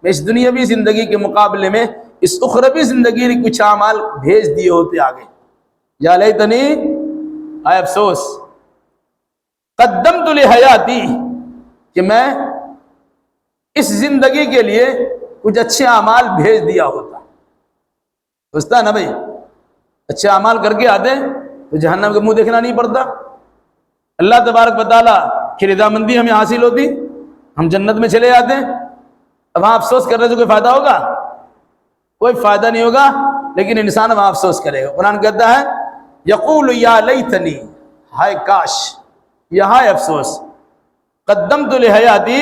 Speaker 1: میں اس دنیاوی زندگی کے مقابلے میں اس اخروی زندگی کے کچھ اعمال بھیج دیے ہوتے آگے۔ یا لیتنی، ہائے افسوس، قدمت لحیاتی، کہ میں اس زندگی کے لیے کچھ اچھے اعمال بھیج دیا ہوتا۔ سوچتا ہے نا بھائی، اچھے اعمال کر کے آتے تو جہنم کا منہ دیکھنا نہیں پڑتا، اللہ تبارک و تعالیٰ کی رضامندی ہمیں حاصل ہوتی، ہم جنت میں چلے جاتے۔ اب وہاں افسوس کرنے سے کوئی فائدہ ہوگا؟ کوئی فائدہ نہیں ہوگا، لیکن انسان وہاں افسوس کرے گا۔ قرآن کہتا ہے یقول یا لیتنی، ہائے کاش، یا ہائے افسوس، قدمت لحیاتی،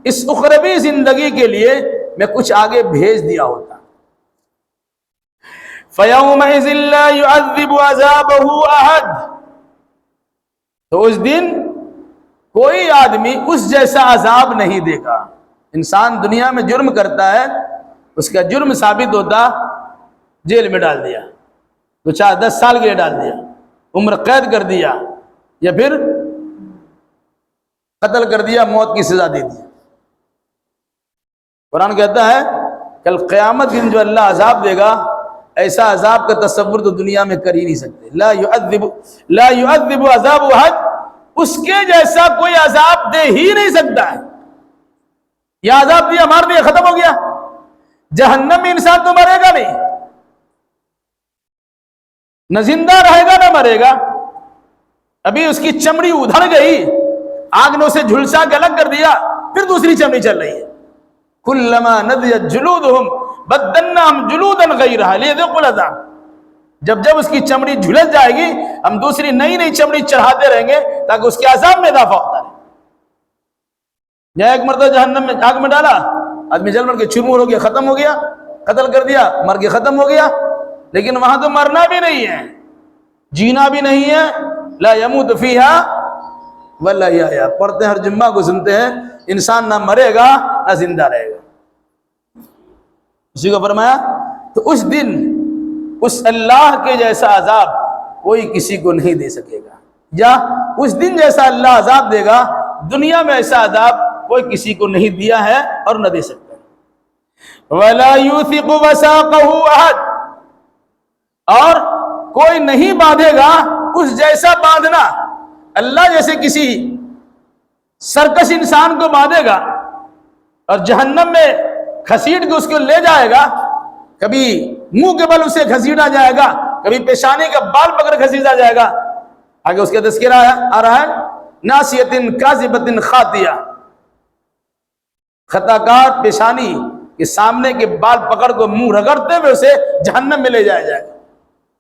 Speaker 1: اس اخروی زندگی کے لیے میں کچھ آگے بھیج دیا ہوتا۔ فَيَوْمَئِذٍ لَا يُعَذِّبُ عَذَابَهُ أَحَدٌ، تو اس دن کوئی آدمی اس جیسا عذاب نہیں دے گا۔ انسان دنیا میں جرم کرتا ہے، اس کا جرم ثابت ہوتا، جیل میں ڈال دیا، 2-4-10 سال کے لیے ڈال دیا، عمر قید کر دیا، یا پھر قتل کر دیا، موت کی سزا دے دی۔ قرآن کہتا ہے کل قیامت دن جو اللہ عذاب دے گا، ایسا عذاب کا تصور تو دنیا میں کر ہی نہیں سکتے. لا يعذب عذاب احد، اس کے جیسا کوئی عذاب دے ہی نہیں سکتا ہے. یہ عذاب دیا مار دیا ختم ہو گیا. جہنم میں انسان تو مرے گا نہیں، نہ زندہ رہے گا نہ مرے گا. ابھی اس کی چمڑی ادھر گئی، آگ نے اسے جھلسا کے الگ کر دیا، پھر دوسری چمڑی چل رہی ہے. کلما نضجت جلودہم بدلناہم جلودا غیرہا لیذوقوا العذاب. جب جب اس کی چمڑی جھلس جائے گی، ہم دوسری نئی نئی چمڑی چڑھاتے رہیں گے تاکہ اس کے عذاب میں اضافہ ہوتا رہے. یا ایک مرتبہ جہنم میں آگ میں ڈالا، آدمی جل مر کے چرمور ہو گیا، ختم ہو گیا، قتل کر دیا، مر کے ختم ہو گیا. لیکن وہاں تو مرنا بھی نہیں ہے، جینا بھی نہیں ہے. لا يموت فيها ولا يحيى، پڑھتے ہیں ہر جمعہ کو، سنتے ہیں انسان نہ مرے گا نہ زندہ رہے گا. اسی کو فرمایا تو اس دن اس اللہ کے جیسا عذاب کوئی کسی کو نہیں دے سکے گا، یا اس دن جیسا اللہ عذاب دے گا دنیا میں ایسا عذاب کوئی کسی کو نہیں دیا ہے اور نہ دے سکتا. ولا يوثق وثاقه احد، اور کوئی نہیں باندھے گا اس جیسا باندھنا. اللہ جیسے کسی سرکش انسان کو باندھے گا اور جہنم میں گھسیٹ کے اس کو لے جائے گا، کبھی منہ کے بل اسے گھسیٹا جائے گا، کبھی پیشانی کا بال پکڑ گھسیٹا جائے گا. آگے اس کا تذکرہ آ رہا ہے، ناسیۃ کاذبۃ خاطیہ، خطا کار پیشانی کے سامنے کے بال پکڑ کو منہ رگڑتے ہوئے اسے جہنم میں لے جایا جائے گا.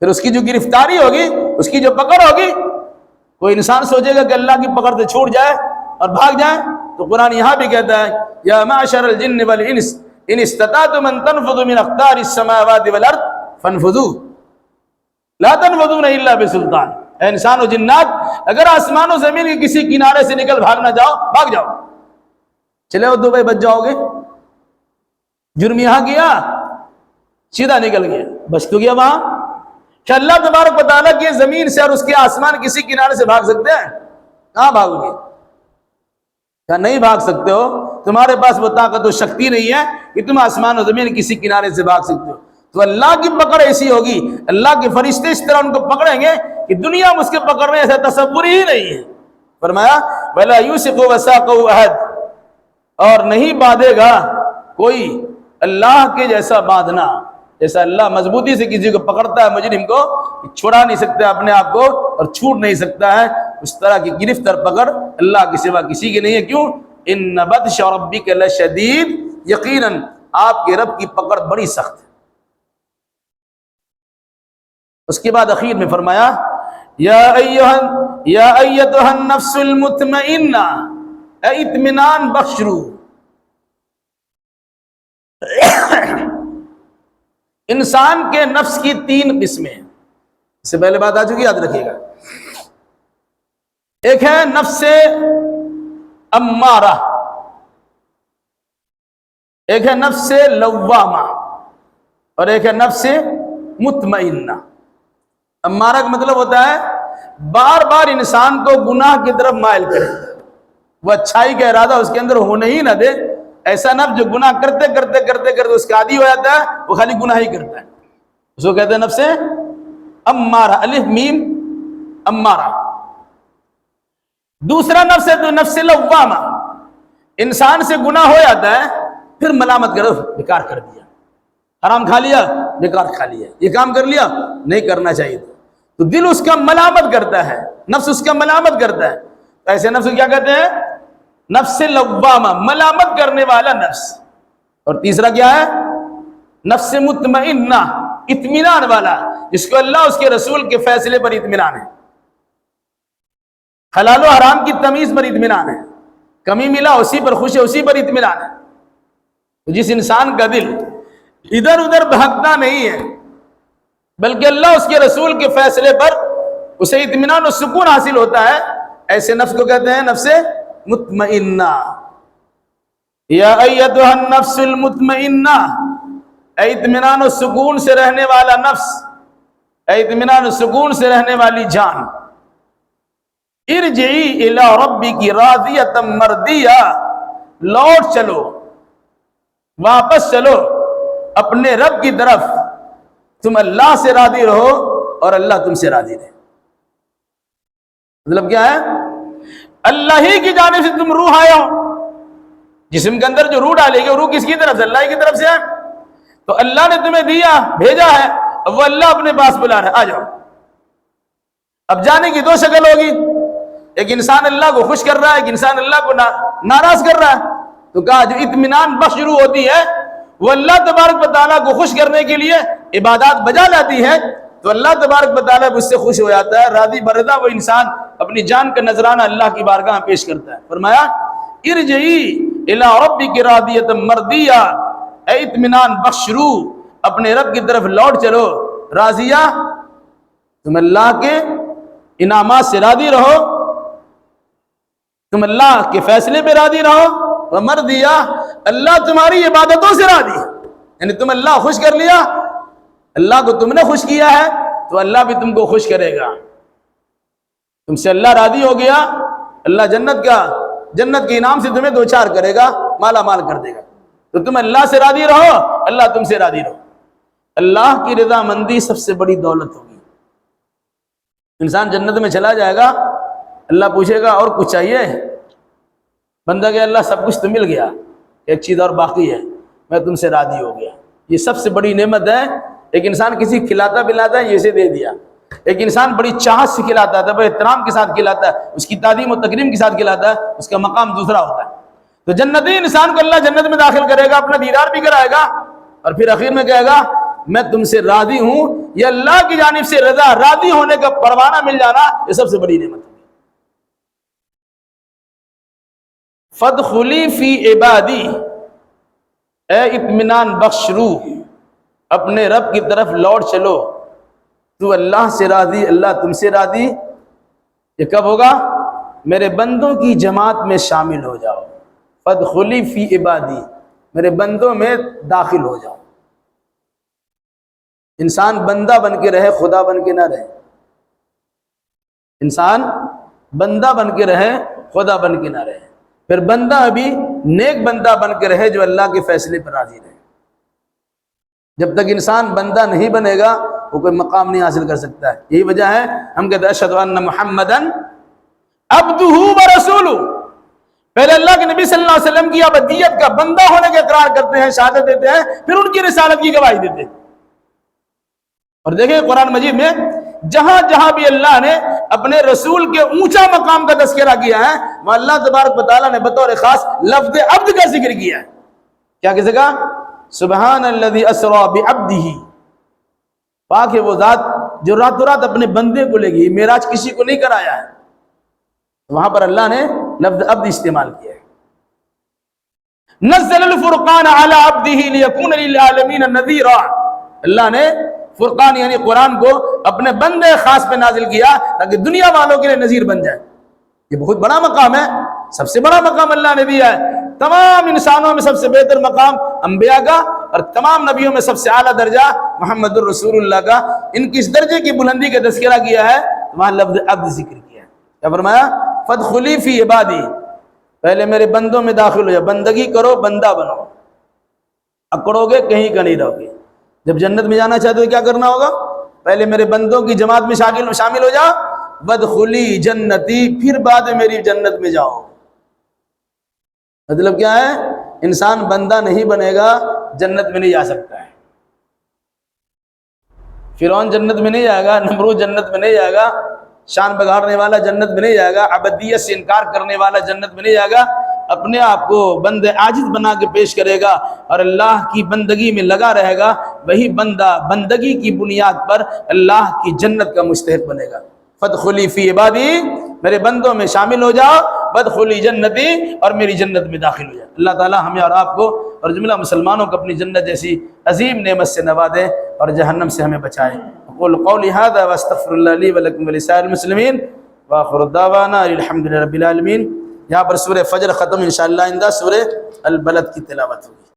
Speaker 1: پھر اس کی جو گرفتاری ہوگی، اس کی جو پکڑ ہوگی، کوئی انسان سوچے گا کہ اللہ کی پکڑ سے چھوٹ جائے اور بھاگ جائے. تو قرآن یہاں بھی کہتا ہے یا معشر الجن والانس ان استطعتم ان تنفذوا من اقطار السماوات والارض فانفذوا لا تنفذون الا بسلطان. اے انسان و جنات، اگر آسمان و زمین کے کسی کنارے سے نکل بھاگنا جاؤ بھاگ جاؤ. چلے وہ دبئی بچ جاؤ گے، جرم یہاں کیا سیدھا نکل گیا، بچ تو گیا وہاں. کہ اللہ تبارک و تعالیٰ کی زمین سے اور اس کے آسمان کسی کنارے سے بھاگ سکتے ہیں؟ کہاں بھاگو گے؟ کیا نہیں بھاگ سکتے ہو؟ تمہارے پاس وہ طاقت و شکتی نہیں ہے کہ تم آسمان و زمین کسی کنارے سے بھاگ سکتے ہو. تو اللہ کی پکڑ ایسی ہوگی، اللہ کے فرشتے اس طرح ان کو پکڑیں گے کہ دنیا میں اس کے پکڑنے ایسا تصور ہی نہیں ہے. فرمایا وَلَا يُوثِقُ وَثَاقَهُ أَحَدٌ، اور نہیں باندھے گا کوئی اللہ کے جیسا باندھنا. جیسا اللہ مضبوطی سے کسی کو پکڑتا ہے مجرم کو، چھوڑا نہیں سکتا اپنے آپ کو اور چھوٹ نہیں سکتا ہے، اس طرح کی گرفت اور پکڑ اللہ کے سوا کسی کی نہیں ہے. کیوں؟ ان بطش ربک لشدید، یقیناً آپ کے رب کی پکڑ بڑی سخت ہے. اس کے بعد اخیر میں فرمایا یا ایتھا النفس المطمئنہ، اے اطمینان بخش روح. انسان کے نفس کی 3 قسمیں ہیں، اس سے پہلے بات آ چکی، یاد رکھیے گا. ایک ہے نفس امارہ، ایک ہے نفس لوامہ، اور ایک ہے نفس مطمئنہ. امارہ کا مطلب ہوتا ہے بار بار انسان کو گناہ کی طرف مائل کرے، وہ اچھائی کا ارادہ اس کے اندر ہونے ہی نہ دے. ایسا نفس جو گناہ کرتے کرتے کرتے کرتے اس کا عادی ہو جاتا ہے، وہ خالی گناہ ہی کرتا ہے، اس کو کہتے ہیں نفس امارہ، الف میم امارہ. دوسرا نفس ہے تو نفس لوامہ، انسان سے گناہ ہو جاتا ہے پھر ملامت کرو، بیکار کر دیا، حرام کھا لیا، بیکار کھا لیا، یہ کام کر لیا، نہیں کرنا چاہیے تھا. تو دل اس کا ملامت کرتا ہے، نفس اس کا ملامت کرتا ہے. ایسے نفس کو کیا کہتے ہیں؟ نفس لوامہ، ملامت کرنے والا نفس. اور تیسرا کیا ہے؟ نفس مطمئنہ، اطمینان والا، جس کو اللہ اس کے رسول کے فیصلے پر اطمینان ہے، حلال و حرام کی تمیز پر اطمینان ہے، کمی ملا اسی پر خوش ہے، اسی پر اطمینان ہے. تو جس انسان کا دل ادھر ادھر بھٹکتا نہیں ہے بلکہ اللہ اس کے رسول کے فیصلے پر اسے اطمینان و سکون حاصل ہوتا ہے، ایسے نفس کو کہتے ہیں نفس مطمئنہ. یا ایتھا النفس المطمئنہ، اے اطمینان و سکون سے رہنے والا نفس، اے اطمینان و سکون سے رہنے والی جان. ارجعی الی ربک راضیۃ مرضیہ، لوٹ چلو، واپس چلو اپنے رب کی طرف تم اللہ سے راضی رہو اور اللہ تم سے راضی رہے. مطلب کیا ہے؟ اللہ ہی کی جانب سے تم روح آئے ہو. جسم کے اندر جو روح ڈالے گی وہ روح کس کی طرف سے؟ اللہ ہی کی طرف سے ہے. تو اللہ نے تمہیں دیا، بھیجا ہے، اب وہ اللہ اپنے پاس بلا رہا ہے، آ جاؤ. اب جانے کی دو شکل ہوگی، ایک انسان اللہ کو خوش کر رہا ہے، ایک انسان اللہ کو ناراض کر رہا ہے. تو کہا جو اطمینان بخش روح ہوتی ہے وہ اللہ تبارک و تعالیٰ کو خوش کرنے کے لیے عبادات بجا لاتی ہے، تو اللہ تبارک و تعالیٰ اس سے خوش ہو جاتا ہے. راضی برضا وہ انسان اپنی جان کا نذرانہ اللہ کی بارگاہ میں پیش کرتا ہے. فرمایا ارجعی الی ربک راضیۃ مرضیہ، اے اطمینان بخش روح اپنے رب کی طرف لوٹ چلو، راضیہ تم اللہ کے انعامات سے راضی رہو، تم اللہ کے فیصلے پہ راضی رہو، ومرضیہ اللہ تمہاری عبادتوں سے راضی ہے. یعنی تم اللہ خوش کر لیا، اللہ کو تم نے خوش کیا ہے تو اللہ بھی تم کو خوش کرے گا. تم سے اللہ راضی ہو گیا، اللہ جنت کے انعام سے تمہیں دوچار کرے گا، مالا مال کر دے گا. تو تم اللہ سے راضی رہو، اللہ تم سے راضی رہو. اللہ کی رضا مندی سب سے بڑی دولت ہوگی. انسان جنت میں چلا جائے گا، اللہ پوچھے گا اور کچھ چاہیے؟ بندہ کہ اللہ سب کچھ تو مل گیا، ایک چیز اور باقی ہے، میں تم سے راضی ہو گیا. یہ سب سے بڑی نعمت ہے. ایک انسان کسی کھلاتا پلاتا ہے، یہ اسے دے دیا. ایک انسان بڑی چاہت سے کھلاتا ہے، بڑے احترام کے ساتھ کھلاتا ہے، اس کی تعظیم و تکریم کے ساتھ کھلاتا ہے، اس کا مقام دوسرا ہوتا ہے. تو جنتی انسان کو اللہ جنت میں داخل کرے گا، اپنا دیدار بھی کرائے گا، اور پھر آخر میں کہے گا میں تم سے راضی ہوں. یہ اللہ کی جانب سے رضا، راضی ہونے کا پروانہ مل جانا، یہ سب سے بڑی نعمت ہے. فادخلی فی عبادی، اے اطمینان بخش روح اپنے رب کی طرف لوٹ چلو، تو اللہ سے راضی، اللہ تم سے راضی. یہ کب ہوگا؟ میرے بندوں کی جماعت میں شامل ہو جاؤ. فادخلی فی عبادی، میرے بندوں میں داخل ہو جاؤ. انسان بندہ بن کے رہے، خدا بن کے نہ رہے. انسان بندہ بن کے رہے، خدا بن کے نہ رہے. پھر بندہ ابھی نیک بندہ بن کے رہے جو اللہ کے فیصلے پر راضی رہے. جب تک انسان بندہ نہیں بنے گا وہ کوئی مقام نہیں حاصل کر سکتا ہے. یہی وجہ ہے ہم کہتے ہیں اشہد ان محمدن عبدہ ورسولہ. پہلے اللہ کے نبی صلی اللہ علیہ وسلم کی عبدیت کا، بندہ ہونے کا اقرار کرتے ہیں، شہادت دیتے ہیں، پھر ان کی رسالت کی گواہی دیتے ہیں. اور دیکھیں قرآن مجید میں جہاں جہاں بھی اللہ نے اپنے رسول کے اونچا مقام کا تذکرہ کیا ہے، وہ اللہ تبارک و تعالیٰ نے بطور خاص لفظ عبد کا ذکر کیا ہے. کیا کسی کا؟ سبحان الذی اسری بعبدہ، پاک ہے وہ ذات جو راتوں رات اپنے بندے کو لے گئی. معراج کسی کو نہیں کرایا ہے، وہاں پر اللہ نے لفظ عبد استعمال کیا ہے. نزل الفرقان علی عبدہ لیکون للعالمین نذیرا، اللہ نے فرقان یعنی قرآن کو اپنے بندے خاص پہ نازل کیا تاکہ دنیا والوں کے لیے نذیر بن جائے. یہ بہت بڑا مقام ہے، سب سے بڑا مقام اللہ نے دیا ہے. تمام انسانوں میں سب سے بہتر مقام انبیاء کا، اور تمام نبیوں میں سب سے اعلیٰ درجہ محمد الرسول اللہ کا. ان کی اس درجے کی بلندی کا تذکرہ کیا ہے، وہاں لفظ عبد ذکر کیا ہے. کیا فرمایا؟ فادخلی فی عبادی، پہلے میرے بندوں میں داخل ہو جاؤ، بندگی کرو، بندہ بنو. اکڑو گے کہیں کا نہیں رہو گے. جب جنت میں جانا چاہتے ہو کیا کرنا ہوگا؟ پہلے میرے بندوں کی جماعت میں شامل ہو جاؤ، وادخلی جنتی، پھر بعد میں میری جنت میں جاؤ. مطلب کیا ہے؟ انسان بندہ نہیں بنے گا جنت میں نہیں جا سکتا ہے. فرعون جنت میں نہیں جائے گا، نمرود جنت میں نہیں جائے گا، شان بگاڑنے والا جنت میں نہیں جائے گا، عبدیت سے انکار کرنے والا جنت میں نہیں جائے گا. اپنے آپ کو بند عاجز بنا کے پیش کرے گا اور اللہ کی بندگی میں لگا رہے گا، وہی بندہ بندگی کی بنیاد پر اللہ کی جنت کا مستحق بنے گا. فادخلی فی عبادی، میرے بندوں میں شامل ہو جاؤ، وادخلی جنتی، اور میری جنت میں داخل ہو جاؤ. اللہ تعالی ہمیں اور آپ کو اور جملہ مسلمانوں کو اپنی جنت جیسی عظیم نعمت سے نوازے اور جہنم سے ہمیں بچائے. اقول قولی ھذا واستغفر اللہ لی ولکم ولسائر المسلمین وآخر دعوانا الحمد للہ رب العالمین. یہاں پر سورہ فجر ختم، انشاءاللہ آئندہ سورہ البلد کی تلاوت ہوگی.